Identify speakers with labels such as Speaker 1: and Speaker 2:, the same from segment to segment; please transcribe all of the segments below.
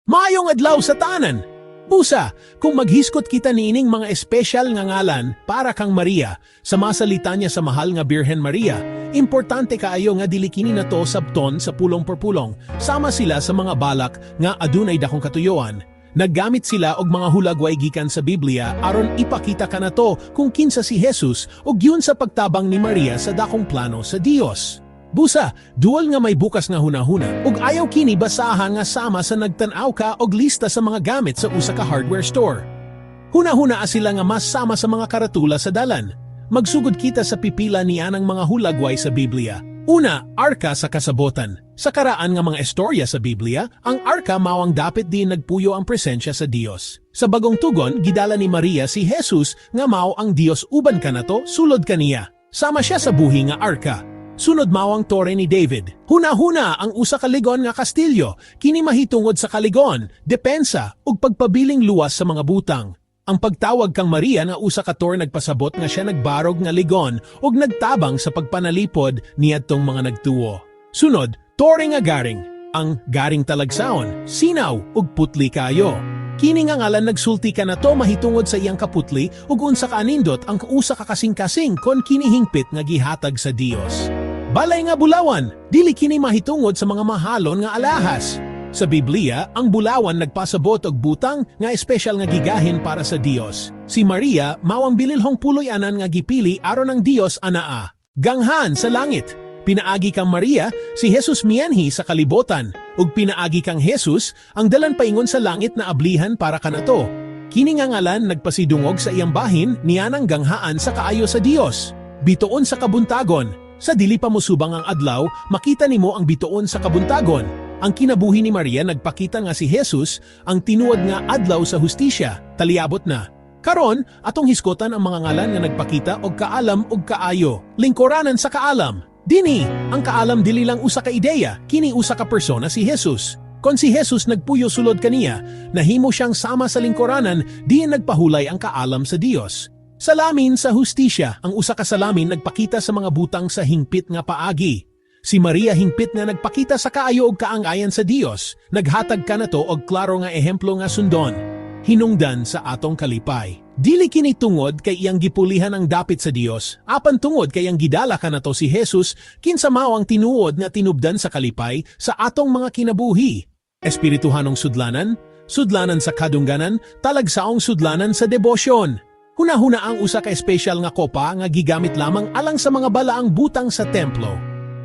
Speaker 1: Maayong adlaw sa tanan. Busa, kung maghiskot kita niining mga espesyal nga ngalan para kang Maria, sa masalita niya sa mahal nga Birhen Maria, importante kaayo nga dili kini nato sabton sa pulong per pulong, sama sila sa mga balak nga adunay dakong katuyoan. Naggamit sila og mga hulagway gikan sa Biblia aron ipakita kanato kung kinsa si Jesus ug yun sa pagtabang ni Maria sa dakong plano sa Dios. Busa, dual nga may bukas nga hunahuna ug ayaw kini basahan nga sama sa nagtan-aw ka og lista sa mga gamit sa usa ka hardware store. Hunahuna sila nga mas sama sa mga karatula sa dalan. Magsugod kita sa pipila niya ng mga hulagway sa Biblia. Una, arka sa kasabotan. Sa karaan nga mga istorya sa Biblia, ang arka mawang dapit din nagpuyo ang presensya sa Dios. Sa bagong tugon, gidala ni Maria si Jesus nga mao ang Dios uban kanato sulod kaniya. Sama siya sa buhi nga arka. Sunod mawang tore ni David. Huna-huna ang usa ka ligon nga kastilyo, kini mahitungod sa kaligon, depensa, ug pagpabiling luwas sa mga butang. Ang pagtawag kang Maria nga usa ka tore nagpasabot nga siya nagbarog nga ligon ug nagtabang sa pagpanalipod niadtong mga nagtuo. Sunod, tore nga garing. Ang garing talagsaon, sinaw ug putli kayo. Kini nga ngalan nagsulti ka na to mahitungod sa iyang kaputli ug unsa ka anindot ang usa ka kasing-kasing kon kini hingpit nga gihatag sa Dios. Balay nga bulawan, dili kini mahitungod sa mga mahalon nga alahas. Sa Biblia, ang bulawan nagpasabot og butang nga espesyal nga gigahin para sa Dios. Si Maria mao ang bililhong puloy-anan nga gipili aron ang Dios anaa. Ganghan sa langit. Pinaagi kang Maria, si Jesus mianhi sa kalibotan. Ug pinaagi kang Jesus, ang dalan paingon sa langit na ablihan para kanato. Kini nga ngalan nagpasidungog sa iyang bahin niyanang ganghaan sa kaayo sa Dios. Bituon sa kabuntagon. Sa dili pa musubang ang adlaw, makita nimo ang bituon sa kabuntagon. Ang kinabuhi ni Maria nagpakita nga si Jesus ang tinuod nga adlaw sa hustisya, taliabot na. Karon, atong hiskotan ang mga ngalan nga nagpakita og kaalam ug kaayo, lingkuranan sa kaalam. Dini, ang kaalam dili lang usa ka ideya, kini usa ka persona si Jesus. Kon si Jesus nagpuyo sulod kaniya, nahimo siyang sama sa lingkuranan, diin nagpahulay ang kaalam sa Dios. Salamin sa hustisya, ang usa ka salamin nagpakita sa mga butang sa hingpit nga paagi. Si Maria hingpit nga nagpakita sa kaayo ug kaangayan sa Dios, naghatag kanato og klaro nga ehemplo nga sundon. Hinungdan sa atong kalipay. Dili kini tungod kay iyang gipulihan ang dapit sa Dios, apan tungod kay iyang gidala kanato si Jesus kinsa mao ang tinuod nga tinubdan sa kalipay sa atong mga kinabuhi. Espirituhanong sudlanan, sudlanan sa kadungganan, talagsaong sudlanan sa debosyon. Hunahuna ang usa ka espesyal nga kopa nga gigamit lamang alang sa mga balaang butang sa templo.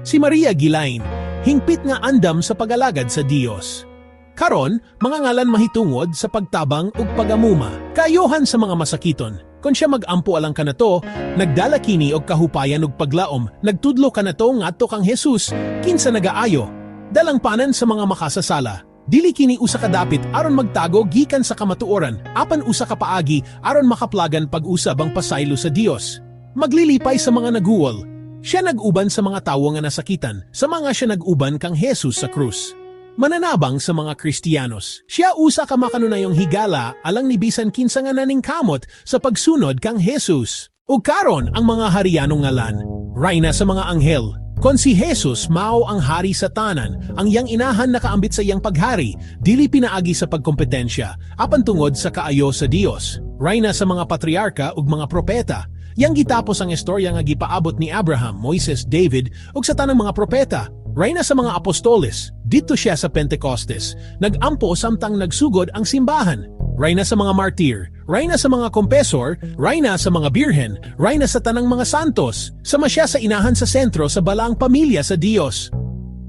Speaker 1: Si Maria gilain, hingpit nga andam sa pagalagad sa Dios. Karon, mga ngalan mahitungod sa pagtabang ug pagamuma, kaayohan sa mga masakiton. Kon siya magampo alang kanato, nagdala kini og kahupayan ug paglaom, nagtudlo kanato ngadto kang Jesus, kinsa nagaayo, dalang panan sa mga makasasala. Dili kini usa ka dapit aron magtago gikan sa kamatuoran, apan usa ka paagi aron makaplagan pag-usab ang pasaylo sa Dios. Maglilipay sa mga naguwal. Siya nag-uban sa mga tawo nga nasakitan, sa mga siya nag-uban kang Jesus sa krus. Mananabang sa mga Kristiyanos. Siya usa ka makanunayong higala alang ni bisan kinsa nga naningkamot sa pagsunod kang Jesus. Ug karon ang mga harianong ngalan, rayna sa mga anghel. Kon si Jesus mao ang hari sa tanan, ang iyang inahan nakaambit sa iyang paghari, dili pinaagi sa pagkompetensya, apan tungod sa kaayo sa Dios. Rayna sa mga patriarka ug mga propeta. Yang gitapos ang istorya nga gipaabot ni Abraham, Moises, David ug sa tanang mga propeta. Rayna sa mga apostoles, dito siya sa Pentecostes, nagampo samtang nagsugod ang simbahan. Rayna sa mga martir, rayna sa mga kompesor, rayna sa mga birhen, rayna sa tanang mga santos, sama siya sa inahan sa sentro sa balaang pamilya sa Dios.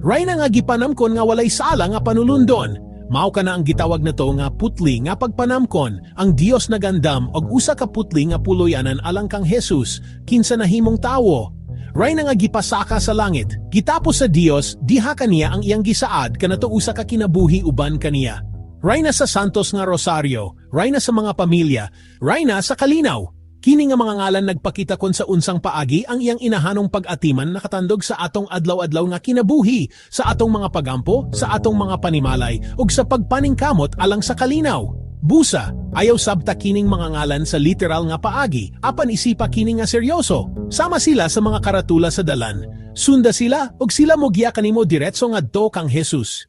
Speaker 1: Rayna nga gipanamkon nga walay sala nga panulundon, mao ka na ang gitawag nato nga putli nga pagpanamkon, ang Dios nagandam og usa ka putli nga puloy-anan alang kang Jesus, kinsa nahimong tawo. Rayna nga gipasaka sa langit, gitapos sa Dios, diha kaniya ang iyang gisaad kanato usa ka kinabuhi uban kaniya. Rayna sa santos nga rosaryo, rayna sa mga pamilya, rayna sa kalinaw. Kini nga mga ngalan nagpakita kon sa unsang paagi ang iyang inahanong pag-atiman nakatandog sa atong adlaw-adlaw nga kinabuhi, sa atong mga pagampo, sa atong mga panimalay, ug sa pagpaningkamot alang sa kalinaw. Busa, ayaw sabta kining mga ngalan sa literal nga paagi, apan isipa kini nga seryoso. Sama sila sa mga karatula sa dalan. Sunda sila, ug sila mo giya kanimo diretso ngadto kang Jesus.